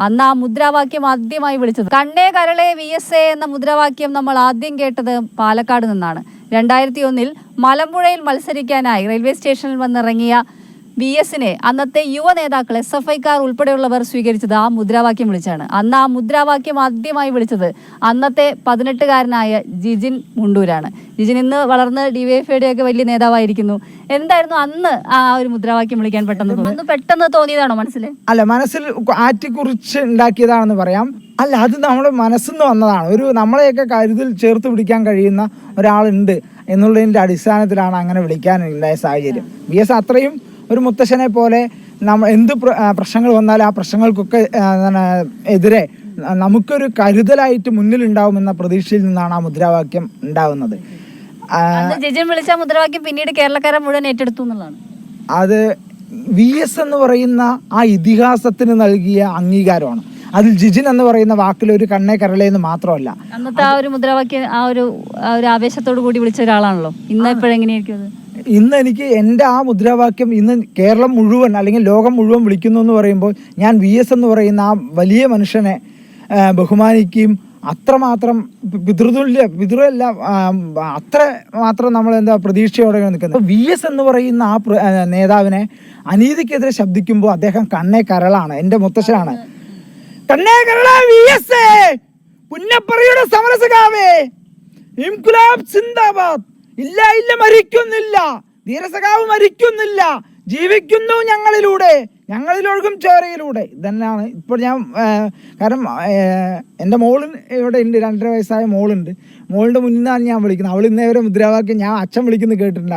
അന്ന് ആ മുദ്രാവാക്യം ആദ്യമായി വിളിച്ചത് കണ്ണേ കരളെ VSA എന്ന മുദ്രാവാക്യം നമ്മൾ ആദ്യം കേട്ടത് പാലക്കാട് നിന്നാണ്. 2001 മലമ്പുഴയിൽ മത്സരിക്കാനായി റെയിൽവേ സ്റ്റേഷനിൽ വന്നിറങ്ങിയ VSനെ അന്നത്തെ യുവ നേതാക്കൾ SFIക്കാർ ഉൾപ്പെടെയുള്ളവർ സ്വീകരിച്ചത് ആ മുദ്രാവാക്യം വിളിച്ചാണ്. അന്ന് ആ മുദ്രാവാക്യം ആദ്യമായി വിളിച്ചത് അന്നത്തെ 18-കാരനായ ജിജിൻ മുണ്ടൂരാണ്. ജിജിൻ ഇന്ന് വളർന്ന് DYFIയുടെ ഒക്കെ വലിയ നേതാവായിരിക്കുന്നു. എന്തായിരുന്നു അന്ന് ആ ഒരു മുദ്രാവാക്യം വിളിക്കാൻ പെട്ടെന്ന് തോന്നിയതാണോ മനസ്സിൽ? അല്ല, മനസ്സിൽ ആറ്റിക്കുറിച്ച് ഉണ്ടാക്കിയതാണെന്ന് പറയാം. അല്ല, അത് നമ്മുടെ മനസ്സിൽ നിന്ന് വന്നതാണ്. ഒരു നമ്മളെയൊക്കെ കരുതിൽ ചേർത്ത് പിടിക്കാൻ കഴിയുന്ന ഒരാളുണ്ട് എന്നുള്ളതിൻ്റെ അടിസ്ഥാനത്തിലാണ് അങ്ങനെ വിളിക്കാനുണ്ടായ സാഹചര്യം. VS അത്രയും ഒരു മുത്തശ്ശനെ പോലെ എന്ത് പ്രശ്നങ്ങൾ വന്നാലും ആ പ്രശ്നങ്ങൾക്കൊക്കെ എതിരെ നമുക്കൊരു കരുതലായിട്ട് മുന്നിലുണ്ടാവുമെന്ന പ്രതീക്ഷയിൽ നിന്നാണ് ആ മുദ്രാവാക്യം ഉണ്ടാവുന്നത്. ജിജിൻ വിളിച്ച മുദ്രാവാക്യം പിന്നീട് കേരളക്കാരെ മുഴുവൻ ഏറ്റെടുത്തു എന്നുള്ളതാണ്. അത് VS എന്ന് പറയുന്ന ആ ഇതിഹാസത്തിന് നൽകിയ അംഗീകാരമാണ്. അതിൽ ജിജിൻ എന്ന് പറയുന്ന വാക്കിൽ ഒരു കണ്ണേ കരളേന്ന് മാത്രമല്ല, അന്നത്തെ ആ ഒരു മുദ്രാവാക്യം ആ ഒരു ആവേശത്തോടു കൂടി വിളിച്ച ഒരാളാണല്ലോ. ഇന്ന് എപ്പോഴെങ്ങനെയായിരിക്കും അത്? ഇന്ന് എനിക്ക് എൻ്റെ ആ മുദ്രാവാക്യം ഇന്ന് കേരളം മുഴുവൻ അല്ലെങ്കിൽ ലോകം മുഴുവൻ വിളിക്കുന്നു എന്ന് പറയുമ്പോൾ ഞാൻ VS എന്ന് പറയുന്ന ആ വലിയ മനുഷ്യനെ ബഹുമാനിക്കുകയും അത്രമാത്രം പിതൃല്ല അത്ര മാത്രം നമ്മൾ പ്രതീക്ഷയോടെ നിൽക്കുന്നത്. VS എന്ന് പറയുന്ന ആ നേതാവിനെ അനീതിക്കെതിരെ ശബ്ദിക്കുമ്പോൾ അദ്ദേഹം കണ്ണേ കരളാണ്, എൻ്റെ മുത്തശ്ശനാണ്. കണ്ണേ കരള VSA, പുന്നപ്പറയുടെ സമരസഖാവേ, ഇൻകുലാബ് സിന്ദാബാദ്. ഇല്ല മരിക്കുന്നില്ല, ധീരസഖാവ് മരിക്കുന്നില്ല, ജീവിക്കുന്നു ഞങ്ങളിലൊഴുകും ചോരയിലൂടെ. ഇതന്നെയാണ് ഇപ്പോൾ ഞാൻ കാരണം എൻ്റെ മോള് ഇവിടെ ഉണ്ട്, 2.5 വയസ്സായ മോളുണ്ട്. മോളുടെ മുന്നിലാണ് ഞാൻ വിളിക്കുന്നത്. അവൾ ഇന്നേവരെ മുദ്രാവാക്യം ഞാൻ അച്ഛൻ വിളിക്കുന്നത് കേട്ടിട്ടുണ്ടാവില്ല.